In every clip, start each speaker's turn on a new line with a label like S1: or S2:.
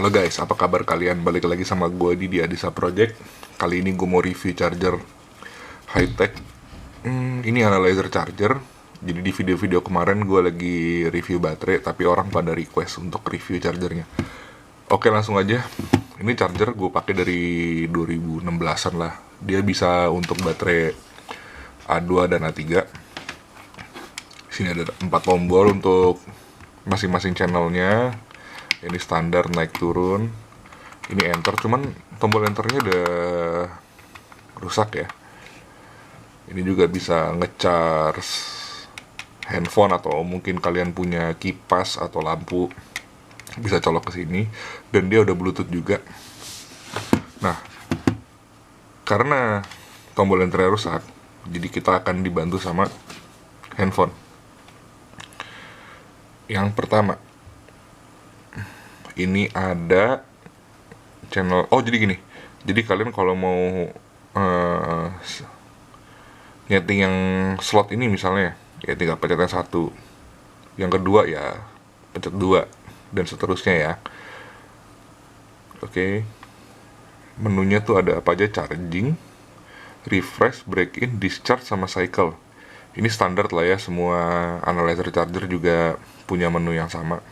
S1: Halo guys, apa kabar kalian? Balik lagi sama gue di Adisa Project. Kali ini gue mau review charger high tech. Ini analyzer charger. Jadi di video-video kemarin gue lagi review baterai, tapi orang pada request untuk review chargernya. Oke, langsung aja. Ini charger gue pakai dari 2016an lah. Dia bisa untuk baterai A2 dan A3. Sini ada 4 tombol untuk masing-masing channelnya. Ini standar naik turun. Ini enter, cuman tombol enternya udah rusak ya. Ini juga bisa ngecharge handphone, atau mungkin kalian punya kipas atau lampu, bisa colok ke sini. Dan dia udah bluetooth juga. Nah, karena tombol enternya rusak, jadi kita akan dibantu sama handphone. Yang pertama, ini ada channel. Oh, jadi gini. Jadi kalian kalau mau nyeting yang slot ini misalnya, ya tinggal pencet yang satu. Yang kedua ya pencet 2 dan seterusnya ya. Oke. Menunya tuh ada apa aja: charging, refresh, break in, discharge, sama cycle. Ini standar lah ya, semua analyzer charger juga punya menu yang sama.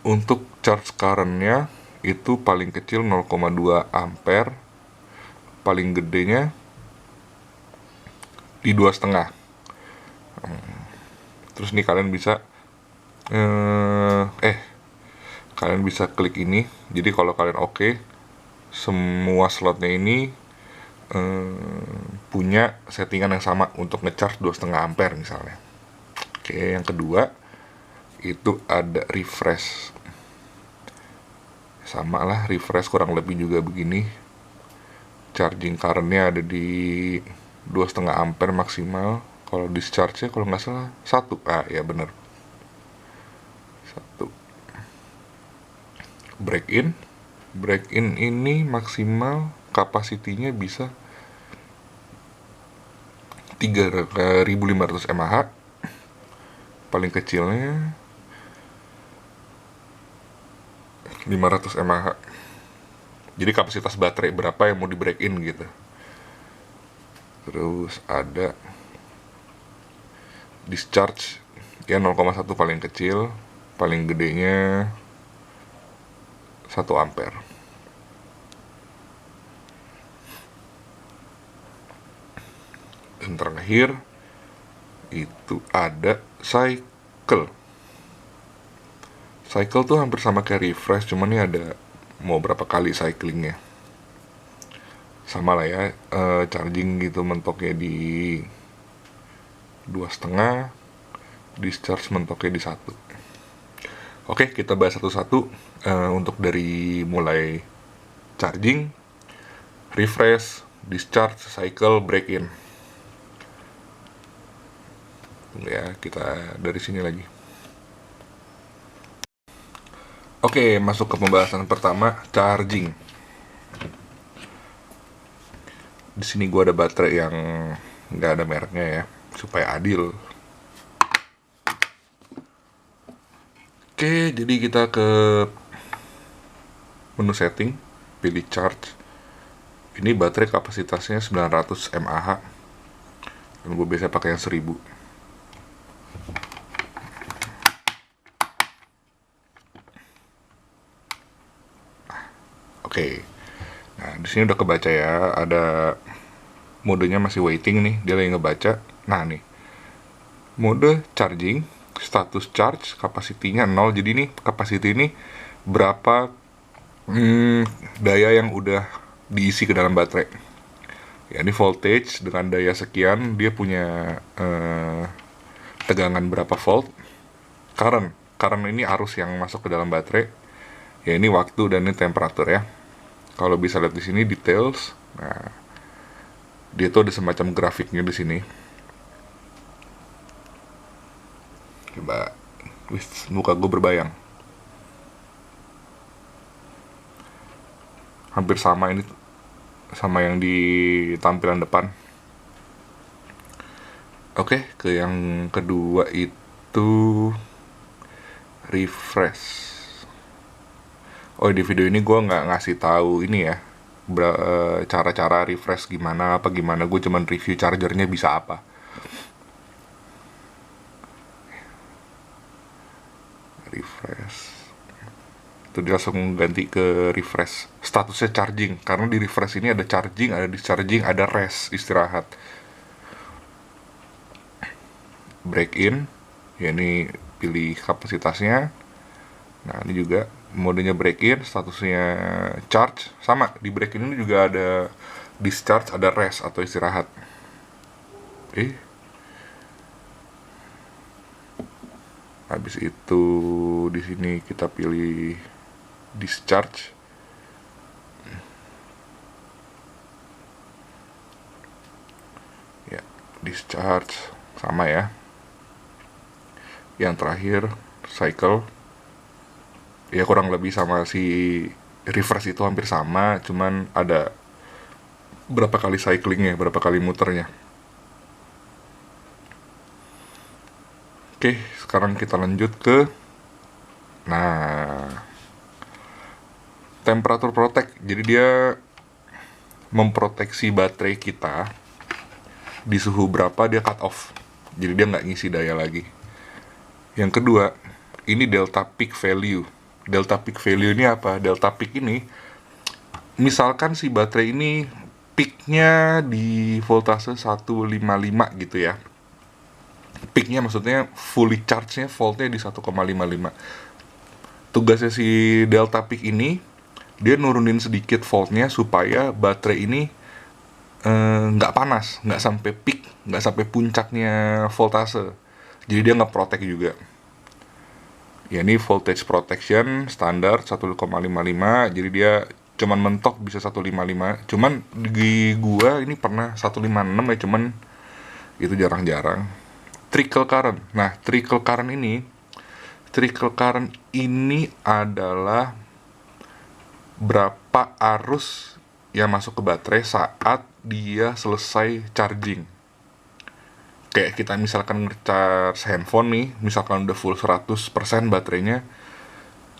S1: Untuk charge current-nya itu paling kecil 0,2 ampere, paling gedenya di 2,5. Terus nih kalian bisa kalian bisa klik ini. Jadi kalau kalian oke, semua slotnya ini punya settingan yang sama untuk ngecharge 2,5 ampere misalnya. Oke, yang kedua itu ada refresh. Sama lah, refresh kurang lebih juga begini. Charging current-nya ada di 2,5 ampere maksimal. Kalau discharge-nya kalau nggak salah 1. Ya bener, 1. Break in. Break in ini maksimal kapasitinya bisa 3.500 mAh. Paling kecilnya 500 mAh. Jadi kapasitas baterai berapa yang mau di break in gitu. Terus ada discharge ya 0,1 paling kecil, paling gedenya 1 ampere. Dan terakhir itu ada cycle. Cycle tuh hampir sama kayak refresh, cuman ini ada mau berapa kali cyclingnya. Sama lah ya, charging gitu mentoknya di 2,5, discharge mentoknya di 1. Oke, kita bahas satu-satu. Untuk dari mulai charging, refresh, discharge, cycle, break in. Ya, kita dari sini lagi. Oke, masuk ke pembahasan pertama, charging. Di sini gua ada baterai yang nggak ada mereknya ya, supaya adil. Oke, jadi kita ke menu setting, pilih charge. Ini baterai kapasitasnya 900 mAh. Dan gue biasa pakai yang 1000. Oke. Nah, di sini udah kebaca ya, ada modenya masih waiting nih, dia lagi ngebaca. Nah, nih. Mode charging, status charge, kapasitinya 0. Jadi nih, capacity ini berapa daya yang udah diisi ke dalam baterai. Ya, ini voltage dengan daya sekian, dia punya tegangan berapa volt. Current ini arus yang masuk ke dalam baterai. Ya, ini waktu, dan ini temperatur ya. Kalau bisa lihat di sini details. Nah, dia tuh ada semacam grafiknya di sini. Coba, muka gue berbayang. Hampir sama ini, sama yang di tampilan depan. Oke, ke yang kedua itu refresh. Oh, di video ini gue nggak ngasih tahu ini ya, cara-cara refresh gimana apa gimana. Gue cuman review chargernya bisa apa. Refresh itu dia langsung ganti ke refresh, statusnya charging, karena di refresh ini ada charging, ada discharging, ada rest, istirahat. Break in ya, ini pilih kapasitasnya. Nah, ini juga modenya break in, statusnya charge. Sama, di break in ini juga ada discharge, ada rest atau istirahat. Habis itu di sini kita pilih discharge. Ya, discharge sama ya. Yang terakhir cycle. Ya kurang lebih sama si refresh itu hampir sama, cuman ada berapa kali cyclingnya, berapa kali muternya. Oke, sekarang kita lanjut ke temperature protect. Jadi dia memproteksi baterai kita di suhu berapa dia cut off. Jadi dia nggak ngisi daya lagi. Yang kedua, ini delta peak value. Delta peak value ini apa? Delta peak ini, misalkan si baterai ini peaknya di voltase 155 gitu ya. Peaknya maksudnya fully charge-nya voltnya di 1,55. Tugasnya si delta peak ini, dia nurunin sedikit voltnya supaya baterai ini nggak panas, nggak sampai peak, nggak sampai puncaknya voltase. Jadi dia nge-protect juga. Ya, ini voltage protection standar 1,55. Jadi dia cuman mentok bisa 155. Cuman di gua ini pernah 156 ya, cuman itu jarang-jarang. Trickle current. Nah, trickle current ini adalah berapa arus yang masuk ke baterai saat dia selesai charging. Kayak kita misalkan nge-charge handphone nih, misalkan udah full 100% baterainya,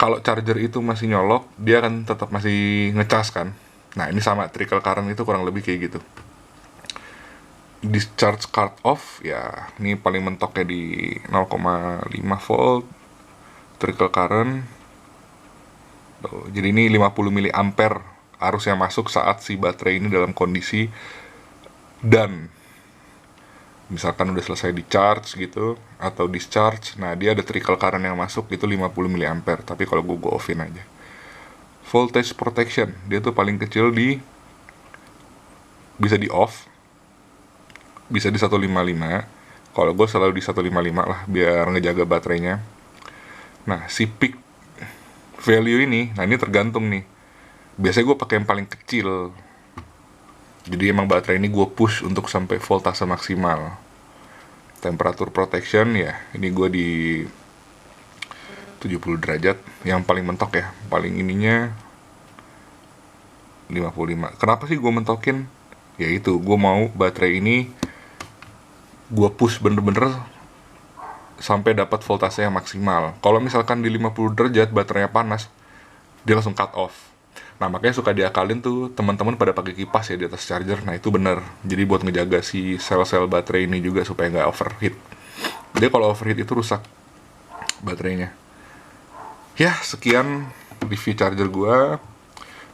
S1: kalau charger itu masih nyolok, dia akan tetap masih ngecas kan. Nah, ini sama, trickle current itu kurang lebih kayak gitu. Discharge cut off, ya ini paling mentoknya di 0,5 volt. Trickle current, jadi ini 50 mA arus yang masuk saat si baterai ini dalam kondisi dan misalkan udah selesai di charge gitu atau discharge. Nah, dia ada trickle current yang masuk itu 50 mA, tapi kalau gue offin aja. Voltage protection, dia tuh paling kecil bisa di off, bisa di 155. Kalau gue selalu di 155 lah biar ngejaga baterainya. Nah, si peak value ini, nah ini tergantung nih. Biasanya gue pakai yang paling kecil. Jadi emang baterai ini gue push untuk sampai voltase maksimal. Temperature protection ya, ini gue di 70 derajat. Yang paling mentok ya, paling ininya 55. Kenapa sih gue mentokin? Ya itu, gue mau baterai ini gue push bener-bener sampai dapat voltase yang maksimal. Kalau misalkan di 50 derajat baterainya panas, dia langsung cut off. Nah, makanya suka diakalin tuh teman-teman pada pakai kipas ya di atas charger. Nah, itu bener. Jadi buat ngejaga si sel-sel baterai ini juga supaya nggak overheat. Dia kalau overheat itu rusak baterainya. Ya, sekian review charger gua.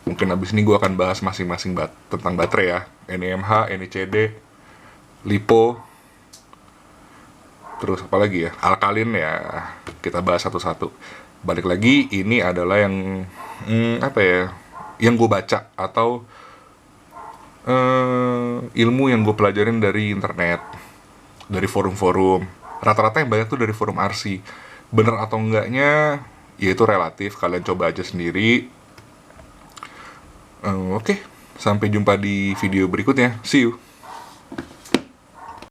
S1: Mungkin abis ini gua akan bahas masing-masing tentang baterai ya. NEMH, NECD, LiPo, terus apa lagi ya, alkalin ya, kita bahas satu-satu. Balik lagi, ini adalah yang yang gue baca atau ilmu yang gue pelajarin dari internet, dari forum-forum. Rata-rata yang banyak tuh dari forum RC. Bener atau enggaknya ya itu relatif, kalian coba aja sendiri. Oke, sampai jumpa di video berikutnya. See you.